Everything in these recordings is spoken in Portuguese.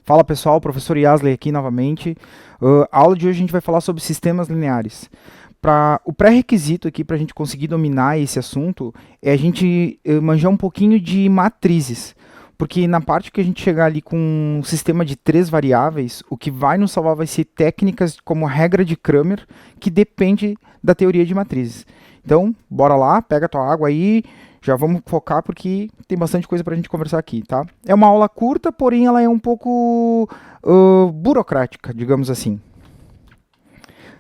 Fala pessoal, professor Yasley aqui novamente. A aula de hoje a gente vai falar sobre sistemas lineares. O pré-requisito aqui para a gente conseguir dominar esse assunto é a gente manjar um pouquinho de matrizes. Porque na parte que a gente chegar ali com um sistema de 3 variáveis, o que vai nos salvar vai ser técnicas como a regra de Cramer, que depende da teoria de matrizes. Então, bora lá, pega a tua água aí, já vamos focar porque tem bastante coisa para a gente conversar aqui, tá? É uma aula curta, porém ela é um pouco burocrática, digamos assim.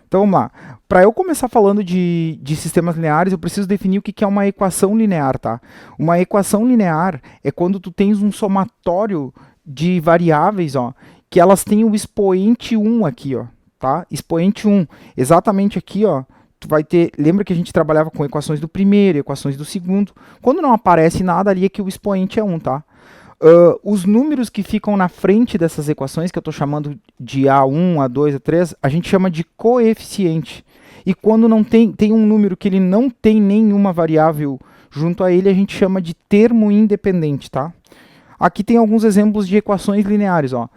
Então vamos lá. Para eu começar falando de sistemas lineares, eu preciso definir o que é uma equação linear, tá? Uma equação linear é quando tu tens um somatório de variáveis, ó, que elas têm o expoente 1 aqui, ó, tá? Expoente 1. Exatamente aqui, ó, tu vai ter, lembra que a gente trabalhava com equações do primeiro, equações do segundo. Quando não aparece nada ali é que o expoente é 1, tá? Os números que ficam na frente dessas equações, que eu estou chamando de A1, A2, A3, a gente chama de coeficiente. E quando não tem um número que ele não tem nenhuma variável junto a ele, a gente chama de termo independente, tá? Aqui tem alguns exemplos de equações lineares, ó.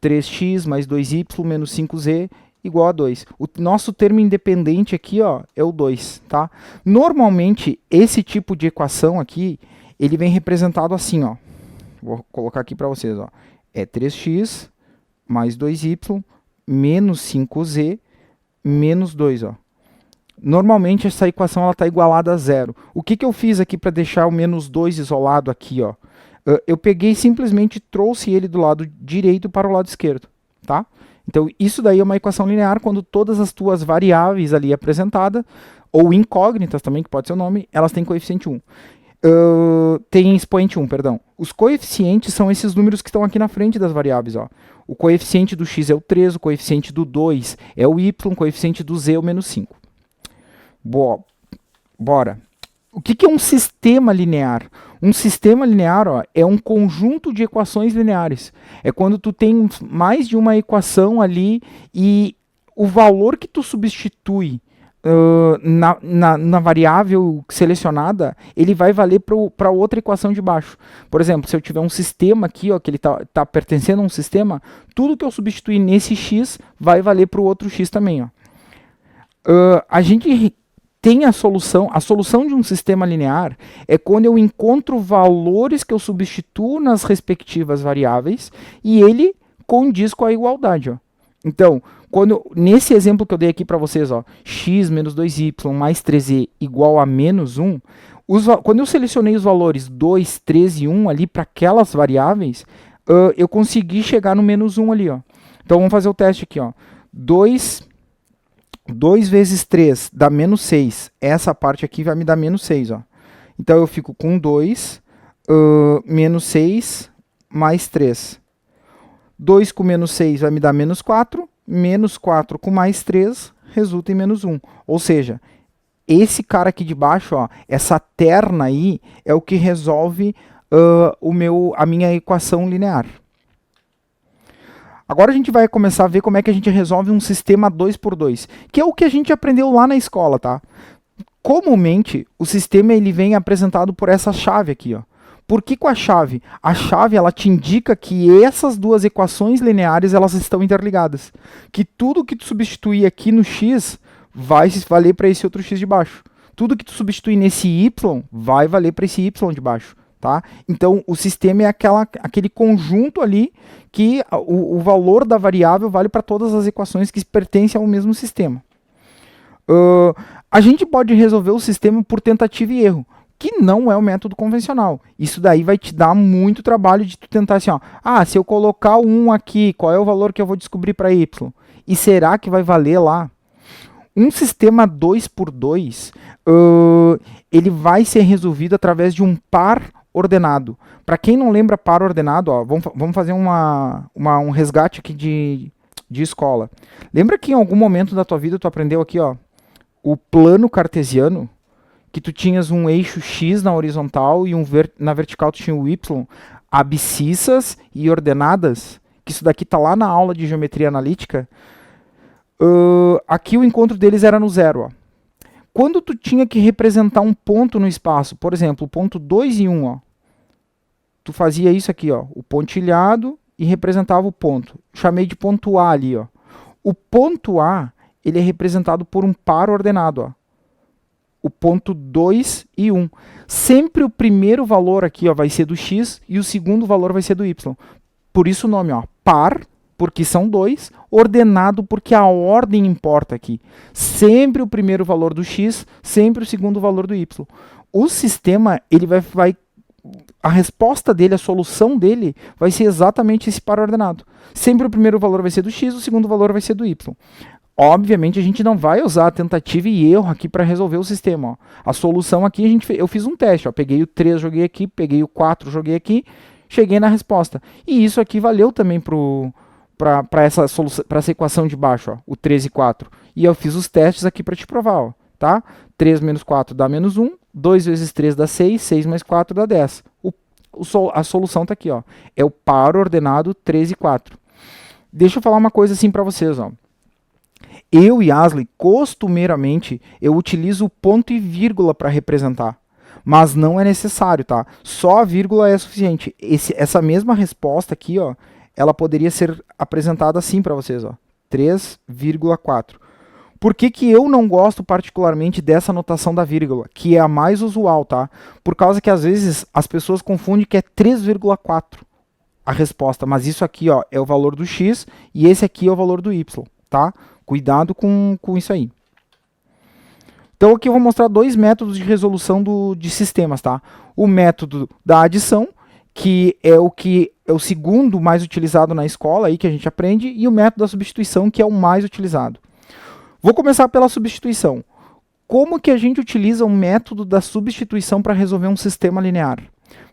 3x mais 2y menos 5z igual a 2. O nosso termo independente aqui, ó, é o 2, tá? Normalmente, esse tipo de equação aqui, ele vem representado assim, ó. Vou colocar aqui para vocês, ó. É 3x mais 2y menos 5z menos 2, ó. Normalmente essa equação está igualada a zero. O que eu fiz aqui para deixar o menos 2 isolado aqui, ó? Eu peguei e simplesmente trouxe ele do lado direito para o lado esquerdo, tá? Então isso daí é uma equação linear quando todas as tuas variáveis ali apresentadas, ou incógnitas também, que pode ser o nome, elas têm coeficiente 1. Tem expoente 1, perdão. Os coeficientes são esses números que estão aqui na frente das variáveis, ó. O coeficiente do x é o 3, o coeficiente do 2 é o y, o coeficiente do z é o menos 5. Bora. O que é um sistema linear? Um sistema linear, ó, é um conjunto de equações lineares. É quando tu tem mais de uma equação ali e o valor que tu substitui na variável selecionada, ele vai valer para outra equação de baixo. Por exemplo, se eu tiver um sistema aqui, ó, que ele tá pertencendo a um sistema, tudo que eu substituir nesse x vai valer para o outro x também. Ó. A gente tem a solução de um sistema linear é quando eu encontro valores que eu substituo nas respectivas variáveis e ele condiz com a igualdade. Ó. Então, nesse exemplo que eu dei aqui para vocês, ó, x menos 2y mais 3z igual a menos 1, quando eu selecionei os valores 2, 3 e 1 ali para aquelas variáveis, eu consegui chegar no menos 1 ali. Ó. Então, vamos fazer o teste aqui. Ó. 2 vezes 3 dá menos 6. Essa parte aqui vai me dar menos 6. Ó. Então, eu fico com 2, menos 6 mais 3. 2 com menos 6 vai me dar menos 4. Menos 4 com mais 3 resulta em menos 1. Ou seja, esse cara aqui de baixo, ó, essa terna aí, é o que resolve a minha equação linear. Agora a gente vai começar a ver como é que a gente resolve um sistema 2x2, que é o que a gente aprendeu lá na escola, tá? Comumente, o sistema ele vem apresentado por essa chave aqui, ó. Por que com a chave? A chave ela te indica que essas duas equações lineares elas estão interligadas. Que tudo que tu substituir aqui no x vai valer para esse outro x de baixo. Tudo que tu substituir nesse y vai valer para esse y de baixo. Tá? Então, o sistema é aquele conjunto ali que o valor da variável vale para todas as equações que pertencem ao mesmo sistema. A gente pode resolver o sistema por tentativa e erro, que não é o método convencional. Isso daí vai te dar muito trabalho de tu tentar assim, ó, se eu colocar o 1 aqui, qual é o valor que eu vou descobrir para y? E será que vai valer lá? Um sistema 2x2, ele vai ser resolvido através de um par ordenado. Para quem não lembra par ordenado, ó, vamos fazer um resgate aqui de escola. Lembra que em algum momento da tua vida tu aprendeu aqui, ó, o plano cartesiano? Que tu tinhas um eixo x na horizontal e na vertical tu tinha o y, abscissas e ordenadas, que isso daqui tá lá na aula de geometria analítica. Aqui o encontro deles era no zero. Ó. Quando tu tinha que representar um ponto no espaço, por exemplo, o ponto 2 e 1, ó, tu fazia isso aqui, ó, o pontilhado e representava o ponto. Chamei de ponto A ali, ó. O ponto A, ele é representado por um par ordenado, ó. O ponto 2 e 1. Sempre o primeiro valor aqui, ó, vai ser do x e o segundo valor vai ser do y. Por isso o nome, ó, par, porque são dois, ordenado porque a ordem importa aqui. Sempre o primeiro valor do x, sempre o segundo valor do y. O sistema, ele vai a resposta dele, a solução dele, vai ser exatamente esse par ordenado. Sempre o primeiro valor vai ser do x, o segundo valor vai ser do y. Obviamente a gente não vai usar a tentativa e erro aqui para resolver o sistema. Ó. A solução aqui, eu fiz um teste. Ó. Peguei o 3, joguei aqui, peguei o 4, joguei aqui, cheguei na resposta. E isso aqui valeu também para essa equação de baixo, ó, o 3 e 4. E eu fiz os testes aqui para te provar. Ó, tá? 3 menos 4 dá menos 1, 2 vezes 3 dá 6, 6 mais 4 dá 10. A solução está aqui. Ó. É o par ordenado 3 e 4. Deixa eu falar uma coisa assim para vocês. Ó. Eu, Yasley, costumeiramente, eu utilizo ponto e vírgula para representar. Mas não é necessário, tá? Só a vírgula é suficiente. Essa mesma resposta aqui, ó, ela poderia ser apresentada assim para vocês, ó. 3,4. Por que que eu não gosto particularmente dessa notação da vírgula? Que é a mais usual, tá? Por causa que às vezes as pessoas confundem que é 3,4 a resposta. Mas isso aqui, ó, é o valor do x e esse aqui é o valor do y, tá? Cuidado com isso aí. Então aqui eu vou mostrar dois métodos de resolução de sistemas, tá? O método da adição, que é o segundo mais utilizado na escola aí que a gente aprende, e o método da substituição, que é o mais utilizado. Vou começar pela substituição. Como que a gente utiliza o método da substituição para resolver um sistema linear?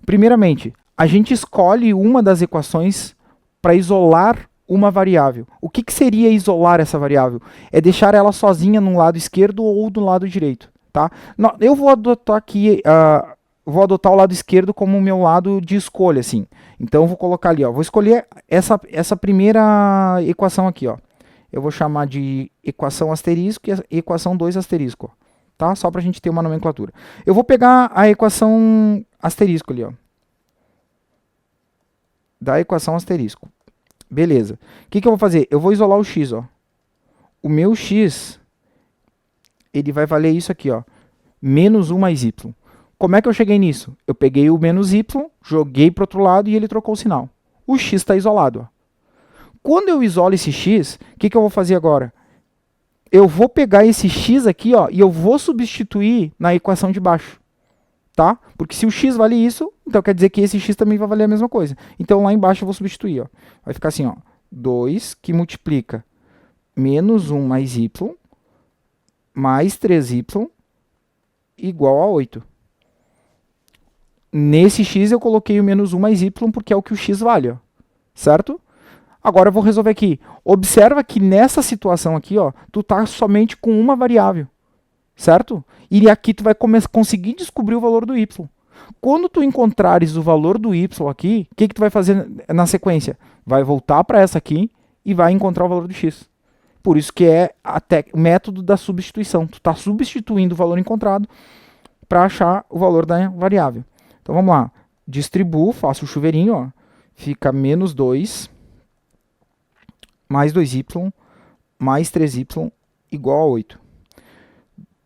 Primeiramente, a gente escolhe uma das equações para isolar uma variável. O que seria isolar essa variável? É deixar ela sozinha no lado esquerdo ou do lado direito. Tá? Não, eu vou adotar aqui, vou adotar o lado esquerdo como o meu lado de escolha. Assim. Então eu vou colocar ali, ó, vou escolher essa primeira equação aqui. Ó. Eu vou chamar de equação asterisco e equação 2 asterisco. Tá? Só para a gente ter uma nomenclatura. Eu vou pegar a equação asterisco ali. Ó. Da equação asterisco. Beleza. O que eu vou fazer? Eu vou isolar o x, ó. O meu x, ele vai valer isso aqui, ó. Menos 1 mais y. Como é que eu cheguei nisso? Eu peguei o menos y, joguei para o outro lado e ele trocou o sinal. O x está isolado, ó. Quando eu isolo esse x, o que eu vou fazer agora? Eu vou pegar esse x aqui, ó, e eu vou substituir na equação de baixo. Tá? Porque se o x vale isso, então quer dizer que esse x também vai valer a mesma coisa. Então lá embaixo eu vou substituir. Ó. Vai ficar assim, ó, 2 que multiplica menos 1 mais y mais 3y igual a 8. Nesse x eu coloquei o menos 1 mais y porque é o que o x vale. Ó. Certo? Agora eu vou resolver aqui. Observa que nessa situação aqui, ó, tu tá somente com uma variável. Certo? E aqui tu vai conseguir descobrir o valor do y. Quando tu encontrares o valor do y aqui, o que tu vai fazer na sequência? Vai voltar para essa aqui e vai encontrar o valor do x. Por isso que é o método da substituição. Tu está substituindo o valor encontrado para achar o valor da variável. Então vamos lá. Distribuo, faço o chuveirinho. Ó. Fica menos 2 mais 2y mais 3y igual a 8.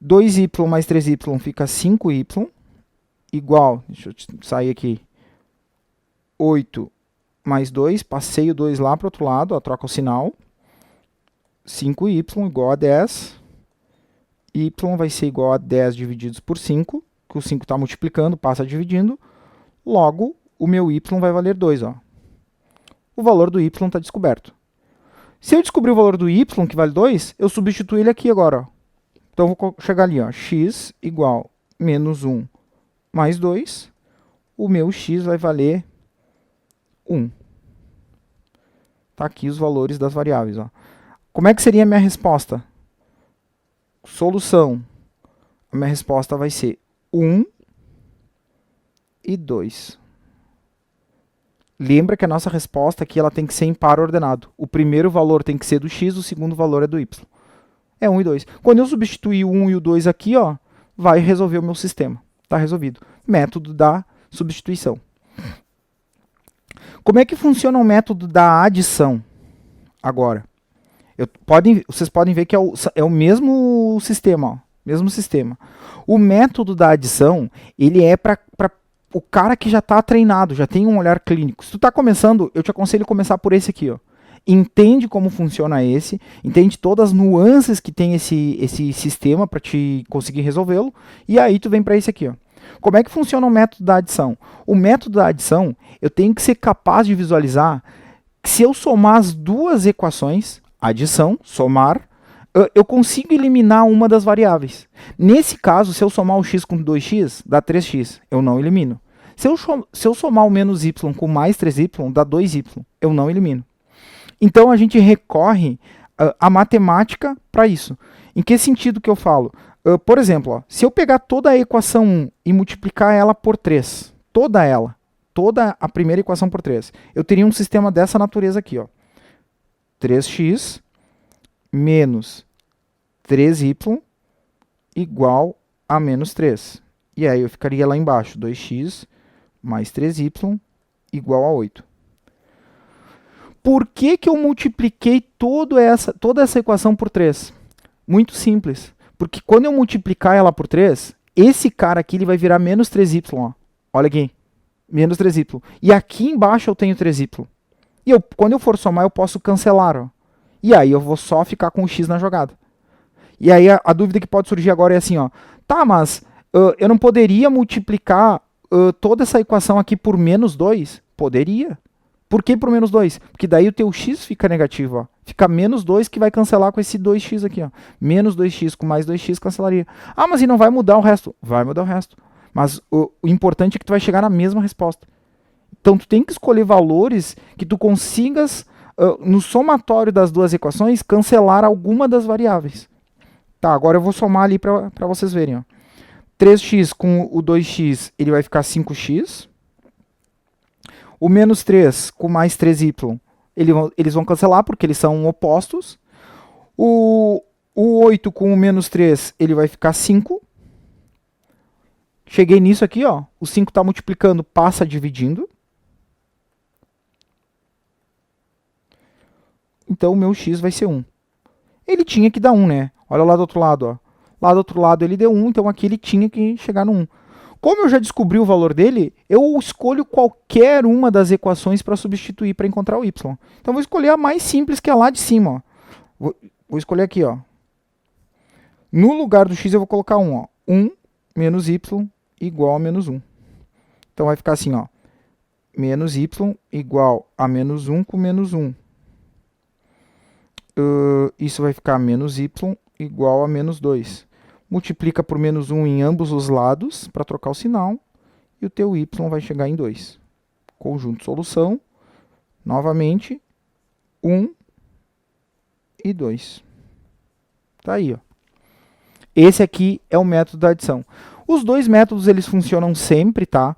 2y mais 3y fica 5y, igual, deixa eu sair aqui, 8 mais 2, passei o 2 lá para o outro lado, ó, troca o sinal, 5y igual a 10, y vai ser igual a 10 divididos por 5, que o 5 está multiplicando, passa dividindo, logo o meu y vai valer 2. Ó. O valor do y está descoberto. Se eu descobrir o valor do y, que vale 2, eu substituo ele aqui agora, ó. Então, eu vou chegar ali, ó, x igual menos 1 mais 2. O meu x vai valer 1. Tá aqui os valores das variáveis. Ó. Como é que seria a minha resposta? Solução. A minha resposta vai ser 1 e 2. Lembra que a nossa resposta aqui ela tem que ser em par ordenado. O primeiro valor tem que ser do x, o segundo valor é do y. É 1 e 2. Quando eu substituir o 1 e o 2 aqui, ó, vai resolver o meu sistema. Está resolvido. Método da substituição. Como é que funciona o método da adição? Agora, vocês podem ver que é o mesmo sistema, ó, mesmo sistema. O método da adição, ele é para o cara que já está treinado, já tem um olhar clínico. Se tu está começando, eu te aconselho a começar por esse aqui, ó. Entende como funciona esse, entende todas as nuances que tem esse sistema para te conseguir resolvê-lo, e aí tu vem para esse aqui, ó. Como é que funciona o método da adição? O método da adição, eu tenho que ser capaz de visualizar que se eu somar as duas equações, adição, somar, eu consigo eliminar uma das variáveis. Nesse caso, se eu somar o x com 2x, dá 3x, eu não elimino. Se eu somar o menos y com mais 3y, dá 2y, eu não elimino. Então a gente recorre à matemática para isso. Em que sentido que eu falo? Por exemplo, ó, se eu pegar toda a equação 1 e multiplicar ela por 3, toda a primeira equação por 3, eu teria um sistema dessa natureza aqui, ó. 3x menos 3y igual a menos 3. E aí eu ficaria lá embaixo, 2x mais 3y igual a 8. Por que eu multipliquei toda essa equação por 3? Muito simples. Porque quando eu multiplicar ela por 3, esse cara aqui ele vai virar menos 3y. Ó. Olha aqui. Menos 3y. E aqui embaixo eu tenho 3y. E quando eu for somar, eu posso cancelar. Ó. E aí eu vou só ficar com o x na jogada. E aí a dúvida que pode surgir agora é assim, ó. Tá, mas eu não poderia multiplicar toda essa equação aqui por menos 2? Poderia. Por que por menos 2? Porque daí o teu x fica negativo, ó. Fica menos 2 que vai cancelar com esse 2x aqui, ó. Menos 2x com mais 2x cancelaria. Ah, mas e não vai mudar o resto? Vai mudar o resto. Mas o importante é que tu vai chegar na mesma resposta. Então tu tem que escolher valores que tu consigas, no somatório das duas equações, cancelar alguma das variáveis. Tá, agora eu vou somar ali para vocês verem, ó. 3x com o 2x, ele vai ficar 5x. O menos 3 com mais 3y, eles vão cancelar porque eles são opostos. O 8 com o menos 3, ele vai ficar 5. Cheguei nisso aqui, ó. O 5 está multiplicando, passa dividindo. Então o meu x vai ser 1. Ele tinha que dar 1, né? Olha lá do outro lado, ó. Lá do outro lado ele deu 1, então aqui ele tinha que chegar no 1. Como eu já descobri o valor dele, eu escolho qualquer uma das equações para substituir para encontrar o y. Então eu vou escolher a mais simples, que é lá de cima. Ó. Vou escolher aqui, ó. No lugar do x eu vou colocar 1. Ó. 1 menos y igual a menos 1. Então vai ficar assim, ó. Menos y igual a menos 1 com menos 1. Isso vai ficar menos y igual a menos 2. Multiplica por menos 1 em ambos os lados para trocar o sinal. E o teu y vai chegar em 2. Conjunto solução. Novamente, 1 e 2. Tá aí, ó. Esse aqui é o método da adição. Os dois métodos eles funcionam sempre, tá?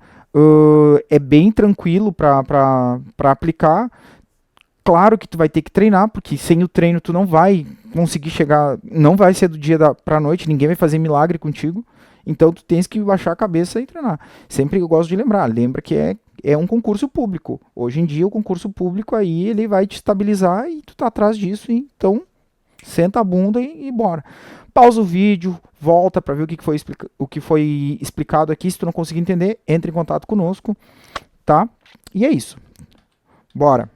É bem tranquilo para aplicar. Claro que tu vai ter que treinar, porque sem o treino tu não vai conseguir chegar, não vai ser do dia para a noite, ninguém vai fazer milagre contigo. Então tu tens que baixar a cabeça e treinar. Sempre eu gosto de lembra que é um concurso público. Hoje em dia o concurso público aí ele vai te estabilizar e tu tá atrás disso, então senta a bunda e bora. Pausa o vídeo, volta para ver o que foi explicado aqui. Se tu não conseguir entender, entre em contato conosco, tá? E é isso. Bora.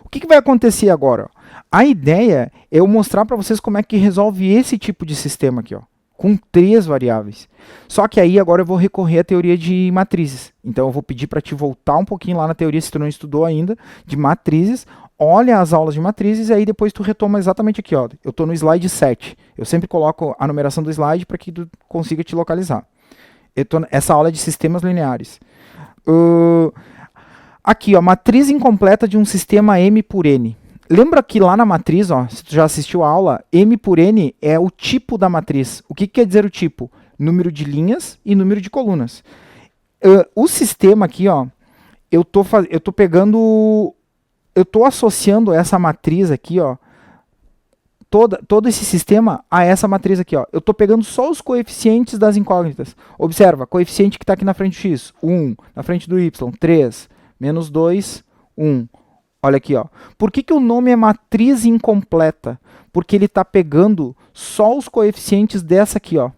O que vai acontecer agora? A ideia é eu mostrar para vocês como é que resolve esse tipo de sistema aqui, ó, com 3 variáveis. Só que aí agora eu vou recorrer à teoria de matrizes. Então eu vou pedir para te voltar um pouquinho lá na teoria, se tu não estudou ainda, de matrizes. Olha as aulas de matrizes e aí depois tu retoma exatamente aqui, ó. Eu estou no slide 7. Eu sempre coloco a numeração do slide para que tu consiga te localizar. Essa aula é de sistemas lineares. Aqui, ó, matriz incompleta de um sistema M por N. Lembra que lá na matriz, ó, se tu já assistiu a aula, M por N é o tipo da matriz. O que quer dizer o tipo? Número de linhas e número de colunas. O sistema aqui, ó, eu tô associando essa matriz aqui, ó, todo esse sistema a essa matriz aqui, ó. Eu estou pegando só os coeficientes das incógnitas. Observa, coeficiente que está aqui na frente do x, 1, na frente do y, 3, menos 2, 1. Olha aqui, ó. Por que o nome é matriz incompleta? Porque ele está pegando só os coeficientes dessa aqui, ó.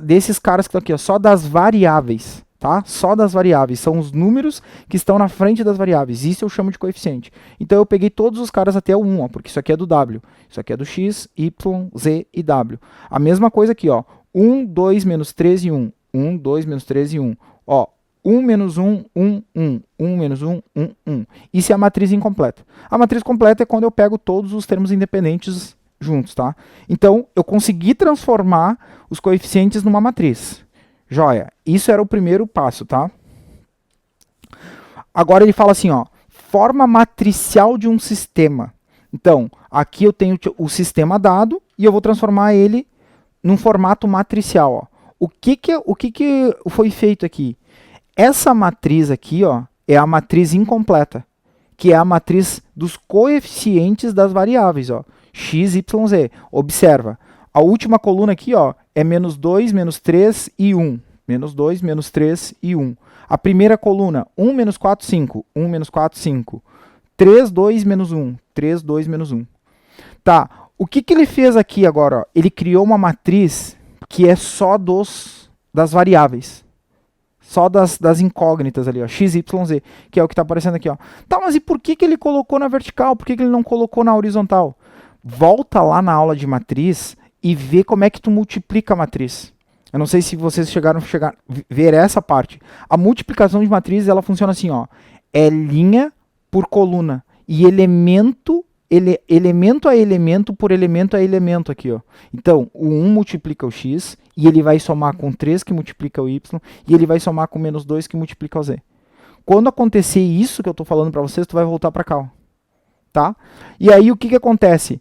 Desses caras que estão aqui, ó, só das variáveis, tá? Só das variáveis. São os números que estão na frente das variáveis. Isso eu chamo de coeficiente. Então eu peguei todos os caras até o 1, ó, porque isso aqui é do W. Isso aqui é do X, Y, Z e W. A mesma coisa aqui, ó. 1, 2, menos 3 e 1. 1, 2, menos 3 e 1. Ó, 1 menos 1, 1, 1. 1 menos 1, 1, 1. Isso é a matriz incompleta. A matriz completa é quando eu pego todos os termos independentes juntos, tá? Então, eu consegui transformar os coeficientes numa matriz. Joia. Isso era o primeiro passo, tá? Agora ele fala assim, ó, forma matricial de um sistema. Então, aqui eu tenho o sistema dado e eu vou transformar ele num formato matricial, ó. O que foi feito aqui? Essa matriz aqui, ó, é a matriz incompleta, que é a matriz dos coeficientes das variáveis, ó, x, y, z. Observa, a última coluna aqui, ó, é menos 2, menos 3 e 1. Menos 2, menos 3 e 1. A primeira coluna, 1, menos 4, 5. 1, menos 4, 5. 3, 2, menos 1. 3, 2, menos 1. Tá, o que ele fez aqui agora? Ó? Ele criou uma matriz que é só das variáveis. Só das incógnitas ali, ó, x, y, z, que é o que está aparecendo aqui, ó. Tá, mas e por que ele colocou na vertical? Por que ele não colocou na horizontal? Volta lá na aula de matriz e vê como é que tu multiplica a matriz. Eu não sei se vocês chegaram a ver essa parte. A multiplicação de matriz, ela funciona assim, ó. É linha por coluna e elemento a elemento por elemento a elemento aqui, ó. Então, o 1 multiplica o x, e ele vai somar com 3 que multiplica o y, e ele vai somar com menos 2 que multiplica o z. Quando acontecer isso que eu estou falando para vocês, tu vai voltar para cá, ó. Tá? E aí, o que acontece?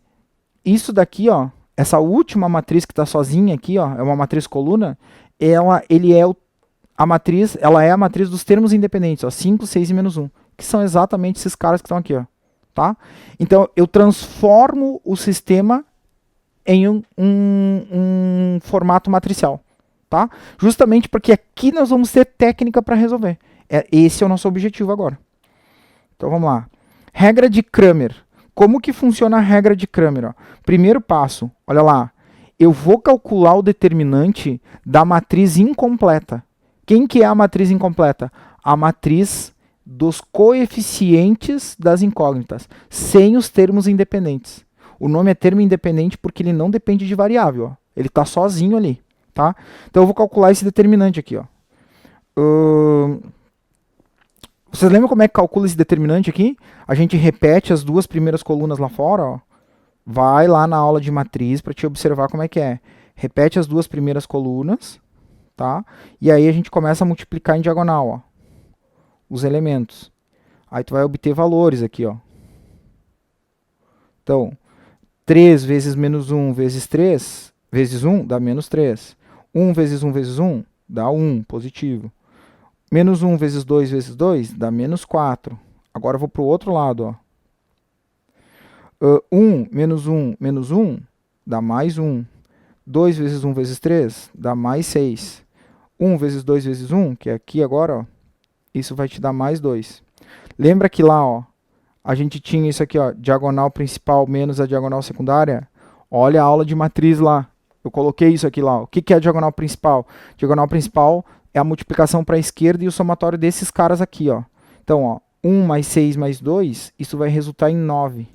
Isso daqui, ó, essa última matriz que está sozinha aqui, ó, é uma matriz coluna, ela é a matriz dos termos independentes, ó, 5, 6 e menos 1, que são exatamente esses caras que estão aqui, ó. Tá? Então, eu transformo o sistema em um formato matricial. Tá? Justamente porque aqui nós vamos ter técnica para resolver. Esse é o nosso objetivo agora. Então, vamos lá. Regra de Cramer. Como que funciona a regra de Cramer? Ó? Primeiro passo, olha lá. Eu vou calcular o determinante da matriz incompleta. Quem que é a matriz incompleta? A matriz dos coeficientes das incógnitas, sem os termos independentes. O nome é termo independente porque ele não depende de variável, ó. Ele está sozinho ali, tá? Então eu vou calcular esse determinante aqui, ó. Vocês lembram como é que calcula esse determinante aqui? A gente repete as duas primeiras colunas lá fora, ó. Vai lá na aula de matriz para te observar como é que é. Repete as duas primeiras colunas, tá? E aí a gente começa a multiplicar em diagonal, ó, os elementos. Aí tu vai obter valores aqui, ó. Então, 3 vezes menos 1 vezes 3, vezes 1 dá menos 3. 1 vezes 1 vezes 1 dá 1, positivo. Menos 1 vezes 2 vezes 2 dá menos 4. Agora eu vou para o outro lado, ó. 1 menos 1 menos 1 dá mais 1. 2 vezes 1 vezes 3 dá mais 6. 1 vezes 2 vezes 1, que é aqui agora, ó. Isso vai te dar mais 2. Lembra que lá, ó, a gente tinha isso aqui, ó, diagonal principal menos a diagonal secundária? Olha a aula de matriz lá. Eu coloquei isso aqui lá. Ó. O que é a diagonal principal? Diagonal principal é a multiplicação para a esquerda e o somatório desses caras aqui, ó. Então, ó, 1 mais 6 mais 2, isso vai resultar em 9.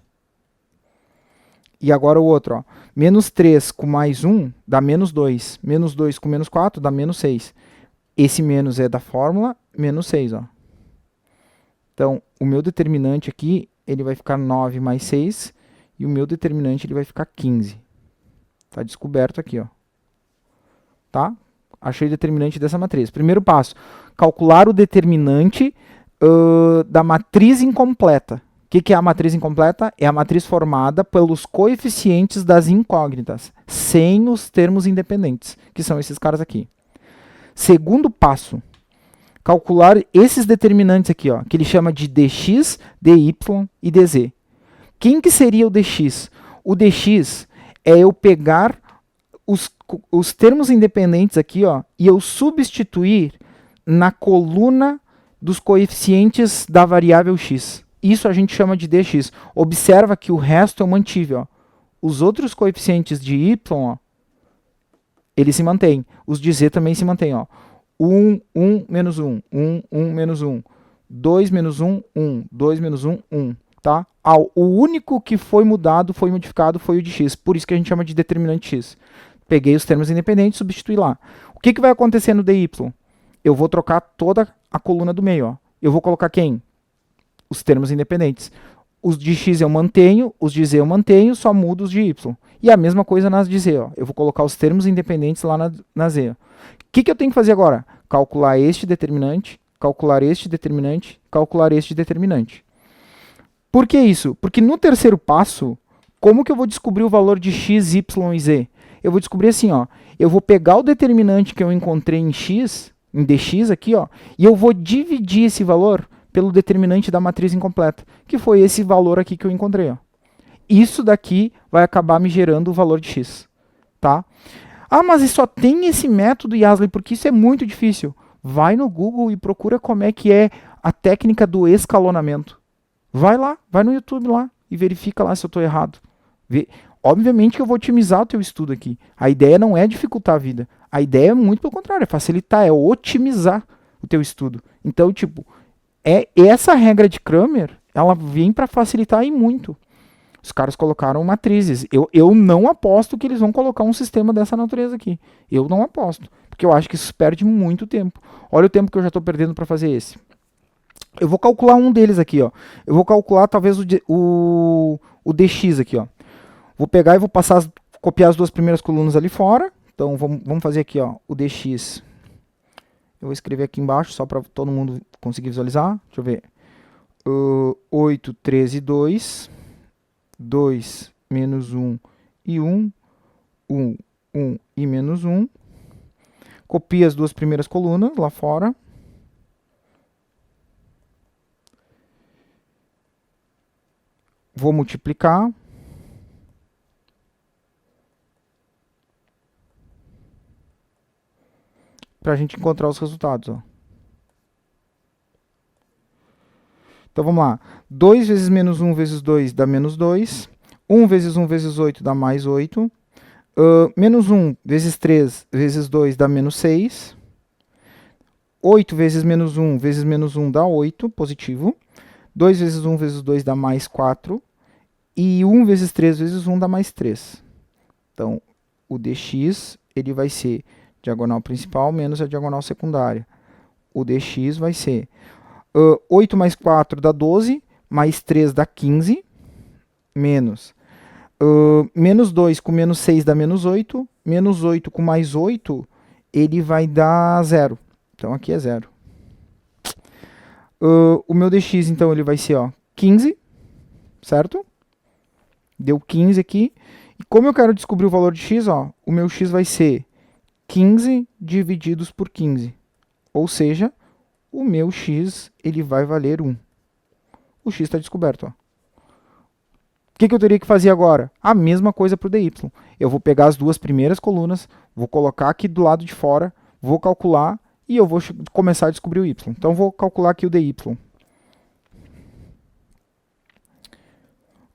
E agora o outro, ó. Menos 3 com mais 1 dá menos 2. Menos 2 com menos 4 dá menos 6. Esse menos é da fórmula menos 6, ó. Então, o meu determinante aqui, ele vai ficar 9 mais 6, e o meu determinante ele vai ficar 15. Tá descoberto aqui, ó. Tá? Achei o determinante dessa matriz. Primeiro passo, calcular o determinante da matriz incompleta. O que é a matriz incompleta? É a matriz formada pelos coeficientes das incógnitas, sem os termos independentes, que são esses caras aqui. Segundo passo, calcular esses determinantes aqui, ó, que ele chama de dx, dy e dz. Quem que seria o dx? O dx é eu pegar os termos independentes aqui, ó, e eu substituir na coluna dos coeficientes da variável x. Isso a gente chama de dx. Observa que o resto eu mantive. Ó. Os outros coeficientes de y, ó, eles se mantêm. Os de z também se mantêm. Ó. 1, 1, menos 1. 1, 1, menos 1. 2 menos 1, 1. 2 menos 1, 1. Tá? O único que foi mudado, foi modificado, foi o de x. Por isso que a gente chama de determinante x. Peguei os termos independentes e substituí lá. O que vai acontecer no dy? Eu vou trocar toda a coluna do meio. Ó. Eu vou colocar quem? Os termos independentes. Os de x eu mantenho, os de z eu mantenho, só mudo os de y. E a mesma coisa nas de z. Ó. Eu vou colocar os termos independentes lá na z. O que eu tenho que fazer agora? Calcular este determinante, calcular este determinante, calcular este determinante. Por que isso? Porque no terceiro passo, como que eu vou descobrir o valor de x, y e z? Eu vou descobrir assim, ó. Eu vou pegar o determinante que eu encontrei em x, em dx aqui, ó, e eu vou dividir esse valor pelo determinante da matriz incompleta, que foi esse valor aqui que eu encontrei, ó. Isso daqui vai acabar me gerando o valor de x, tá? Ah, mas só tem esse método, Yasley, porque isso é muito difícil. Vai no Google e procura como é que é a técnica do escalonamento. Vai lá, vai no YouTube lá e verifica lá se eu estou errado. Obviamente que eu vou otimizar o teu estudo aqui. A ideia não é dificultar a vida. A ideia é muito pelo contrário, é facilitar, é otimizar o teu estudo. Então, tipo, essa regra de Cramer, ela vem para facilitar e muito. Os caras colocaram matrizes. Eu não aposto que eles vão colocar um sistema dessa natureza aqui. Eu não aposto, porque eu acho que isso perde muito tempo. Olha o tempo que eu já estou perdendo para fazer esse. Eu vou calcular um deles aqui, ó. Eu vou calcular talvez o dx aqui, ó. Vou pegar e vou copiar as duas primeiras colunas ali fora. Então vamos fazer aqui, ó, o dx. Eu vou escrever aqui embaixo só para todo mundo conseguir visualizar. Deixa eu ver. 8, 13, 2. 2 menos 1 e 1. 1, 1 e menos 1. Copia as duas primeiras colunas lá fora. Vou multiplicar. Para a gente encontrar os resultados. Ó. Então vamos lá. 2 vezes menos 1 vezes 2 dá menos 2. 1 vezes 1 vezes 8 dá mais 8. Menos 1 vezes 3 vezes 2 dá menos 6. 8 vezes menos 1 vezes menos 1 dá 8, positivo. 2 vezes 1 vezes 2 dá mais 4. E 1 vezes 3 vezes 1 dá mais 3. Então, o dx ele vai ser diagonal principal menos a diagonal secundária. O dx vai ser 8 mais 4 dá 12, mais 3 dá 15, menos menos 2 com menos 6 dá menos 8, menos 8 com mais 8, ele vai dar 0. Então, aqui é 0. O meu dx, então, ele vai ser ó, 15, certo? Deu 15 aqui. E como eu quero descobrir o valor de x, ó, o meu x vai ser 15 divididos por 15. Ou seja, o meu x ele vai valer 1. O x está descoberto. Ó. O que eu teria que fazer agora? A mesma coisa para o dy. Eu vou pegar as duas primeiras colunas, vou colocar aqui do lado de fora, vou calcular e eu vou começar a descobrir o y. Então, vou calcular aqui o dy.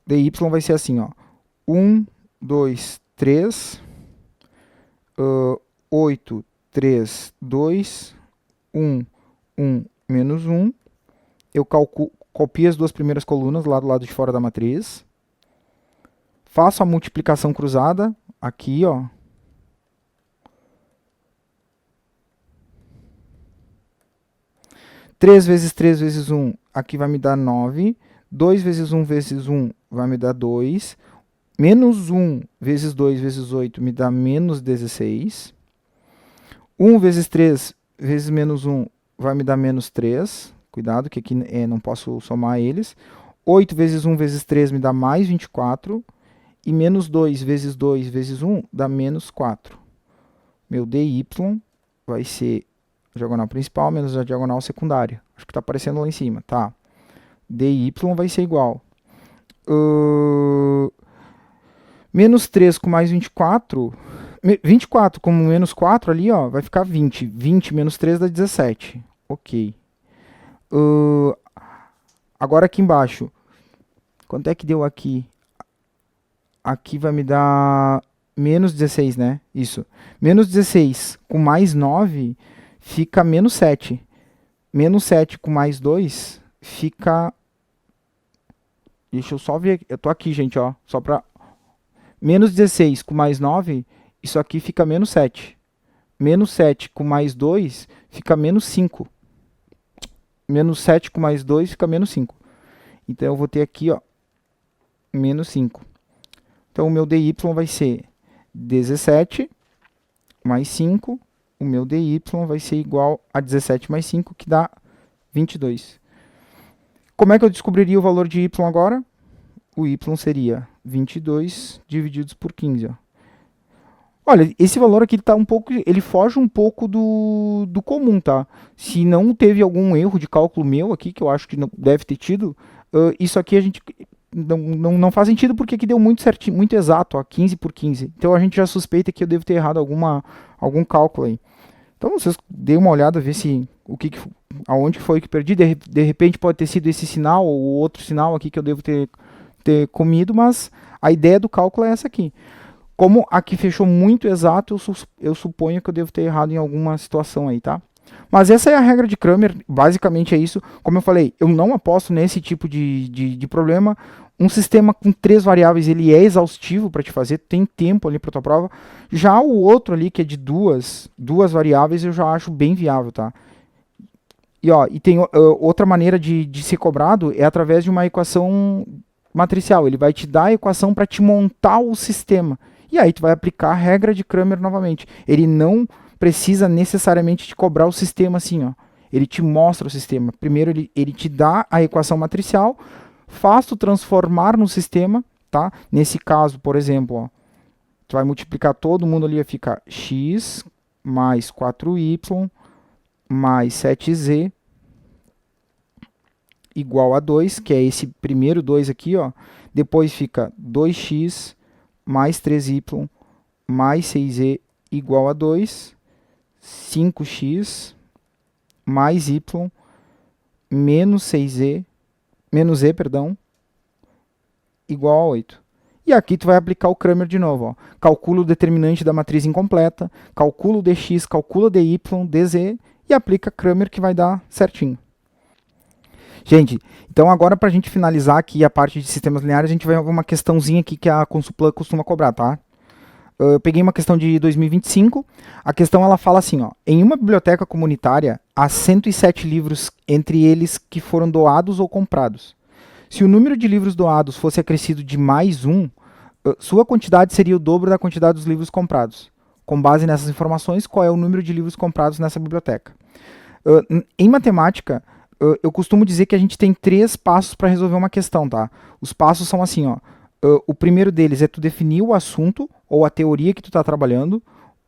dy vai ser assim, ó. 1, 2, 3, 8, 3, 2, 1, 1, menos 1. Eu copio as duas primeiras colunas lá do lado de fora da matriz. Faço a multiplicação cruzada aqui, ó. Três vezes 3 vezes 1, aqui vai me dar 9. 2 vezes 1 vezes 1 vai me dar 2. Menos 1 vezes 2 vezes 8 me dá menos 16. 1 vezes 3 vezes menos 1 vai me dar menos 3. Cuidado, que aqui não posso somar eles. 8 vezes 1 vezes 3 me dá mais 24. E menos 2 vezes 2 vezes 1 dá menos 4. Meu dy vai ser a diagonal principal menos a diagonal secundária. Acho que está aparecendo lá em cima. Tá. dy vai ser igual. Menos 3 com mais 24. 24 com menos 4 ali, ó, vai ficar 20. 20 menos 3 dá 17. Ok. Uh, agora aqui embaixo, quanto é que deu aqui? Aqui vai me dar menos 16, né? Isso. Menos 16 com mais 9 fica menos 7. Menos 7 com mais 2 fica... Deixa eu só ver. Eu tô aqui, gente, ó. Só pra... Menos 16 com mais 9, isso aqui fica menos 7. Menos 7 com mais 2 fica menos 5. Menos 7 com mais 2 fica menos 5. Então eu vou ter aqui, ó, menos 5. Então o meu dy vai ser 17 mais 5. O meu dy vai ser igual a 17 mais 5, que dá 22. Como é que eu descobriria o valor de y agora? O y seria 22 divididos por 15. Ó. Olha, esse valor aqui tá um pouco, ele foge um pouco do comum, tá? Se não teve algum erro de cálculo meu aqui, que eu acho que não deve ter tido, isso aqui a gente não faz sentido porque aqui deu muito certinho, muito exato, ó, 15 por 15. Então a gente já suspeita que eu devo ter errado algum cálculo aí. Então vocês deem uma olhada, ver se aonde foi que perdi. De repente pode ter sido esse sinal ou outro sinal aqui que eu devo ter comido, mas a ideia do cálculo é essa aqui. Como aqui fechou muito exato, eu suponho que eu devo ter errado em alguma situação aí, tá? Mas essa é a regra de Cramer, basicamente é isso. Como eu falei, eu não aposto nesse tipo de problema. Um sistema com 3 variáveis, ele é exaustivo para te fazer, tem tempo ali para tua prova. Já o outro ali, que é de duas variáveis, eu já acho bem viável, tá? E tem outra maneira de ser cobrado, é através de uma equação matricial. Ele vai te dar a equação para te montar o sistema. E aí tu vai aplicar a regra de Cramer novamente. Ele não precisa necessariamente te cobrar o sistema assim, ó. Ele te mostra o sistema. Primeiro ele te dá a equação matricial, faz tu transformar no sistema, tá? Nesse caso, por exemplo, ó, tu vai multiplicar todo mundo ali, vai ficar x mais 4y mais 7z igual a 2, que é esse primeiro 2 aqui, ó. Depois fica 2x mais 3y mais 6z igual a 2, 5x mais y menos 6z, menos z, perdão, igual a 8. E aqui tu vai aplicar o Cramer de novo, ó. Calcula o determinante da matriz incompleta, calcula o dx, calcula o dy, dz e aplica Cramer que vai dar certinho. Gente, então agora para a gente finalizar aqui a parte de sistemas lineares, a gente vai ver uma questãozinha aqui que a Consulplan costuma cobrar, tá? Eu peguei uma questão de 2025, a questão ela fala assim, ó, em uma biblioteca comunitária há 107 livros, entre eles que foram doados ou comprados. Se o número de livros doados fosse acrescido de mais um, sua quantidade seria o dobro da quantidade dos livros comprados. Com base nessas informações, qual é o número de livros comprados nessa biblioteca? Em matemática, eu costumo dizer que a gente tem 3 passos para resolver uma questão, tá? Os passos são assim, ó. O primeiro deles é tu definir o assunto ou a teoria que tu está trabalhando.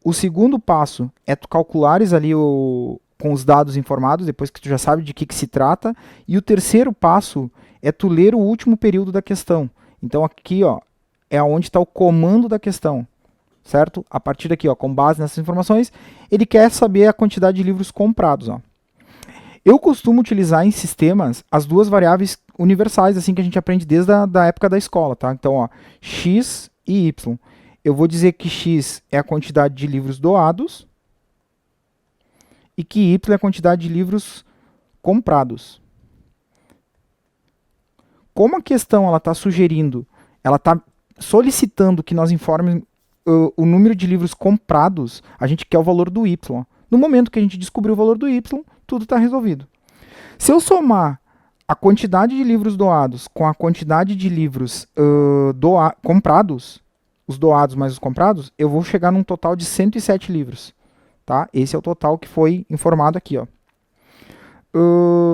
O segundo passo é tu calculares ali com os dados informados, depois que tu já sabe de que se trata. E o terceiro passo é tu ler o último período da questão. Então aqui, ó, é onde está o comando da questão, certo? A partir daqui, ó, com base nessas informações, ele quer saber a quantidade de livros comprados, ó. Eu costumo utilizar em sistemas as duas variáveis universais, assim que a gente aprende desde a época da escola, tá? Então, ó, x e y. Eu vou dizer que x é a quantidade de livros doados e que y é a quantidade de livros comprados. Como a questão ela está sugerindo, ela está solicitando que nós informemos o número de livros comprados, a gente quer o valor do y. No momento que a gente descobriu o valor do y, tudo está resolvido. Se eu somar a quantidade de livros doados com a quantidade de livros comprados, os doados mais os comprados, eu vou chegar num total de 107 livros. Tá? Esse é o total que foi informado aqui. Ó.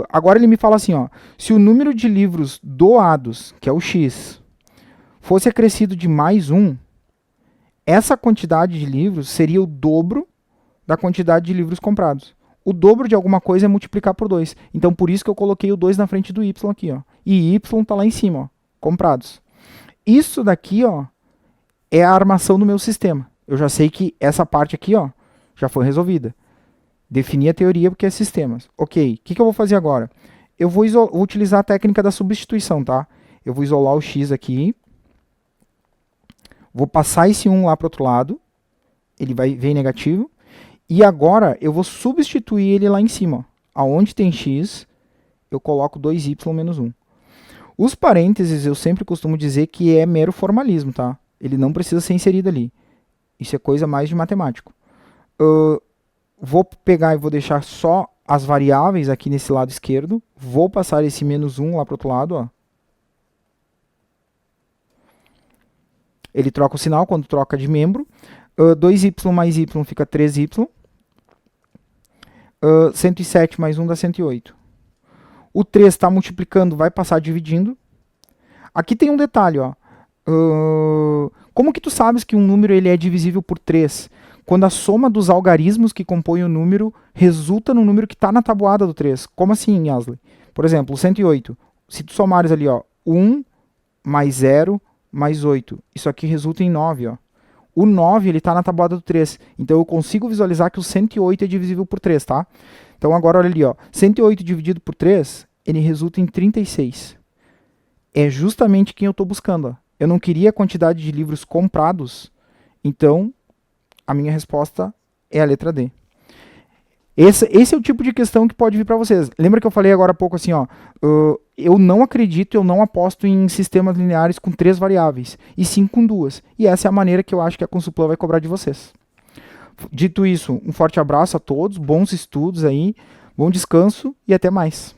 Agora ele me fala assim, ó, se o número de livros doados, que é o x, fosse acrescido de mais um, essa quantidade de livros seria o dobro da quantidade de livros comprados. O dobro de alguma coisa é multiplicar por 2. Então, por isso que eu coloquei o 2 na frente do y aqui. Ó. E y está lá em cima, ó, comprados. Isso daqui, ó, é a armação do meu sistema. Eu já sei que essa parte aqui, ó, já foi resolvida. Defini a teoria porque é sistemas. Ok, o que eu vou fazer agora? Eu vou utilizar a técnica da substituição, tá? Eu vou isolar o x aqui, vou passar esse 1 lá para o outro lado, ele vem negativo, e agora eu vou substituir ele lá em cima. Aonde tem x, eu coloco 2y menos 1. Os parênteses eu sempre costumo dizer que é mero formalismo, tá? Ele não precisa ser inserido ali. Isso é coisa mais de matemático. Vou pegar e vou deixar só as variáveis aqui nesse lado esquerdo. Vou passar esse menos 1 lá para o outro lado, ó. Ele troca o sinal quando troca de membro. 2y mais y fica 3y. 107 mais 1 dá 108. O 3 está multiplicando, vai passar dividindo. Aqui tem um detalhe, ó. Como que tu sabes que um número ele é divisível por 3? Quando a soma dos algarismos que compõem o número resulta no número que está na tabuada do 3. Como assim, Yasley? Por exemplo, o 108. Se tu somares ali, ó, 1 mais 0 mais 8. Isso aqui resulta em 9, ó. O 9 ele está na tabuada do 3. Então eu consigo visualizar que o 108 é divisível por 3, tá? Então agora olha ali, ó. 108 dividido por 3, ele resulta em 36. É justamente quem eu estou buscando, ó. Eu não queria a quantidade de livros comprados, então a minha resposta é a letra D. Esse é o tipo de questão que pode vir para vocês. Lembra que eu falei agora há pouco assim, ó, eu não acredito, eu não aposto em sistemas lineares com 3 variáveis, e sim com 2. E essa é a maneira que eu acho que a Consulplan vai cobrar de vocês. Dito isso, um forte abraço a todos, bons estudos aí, bom descanso e até mais.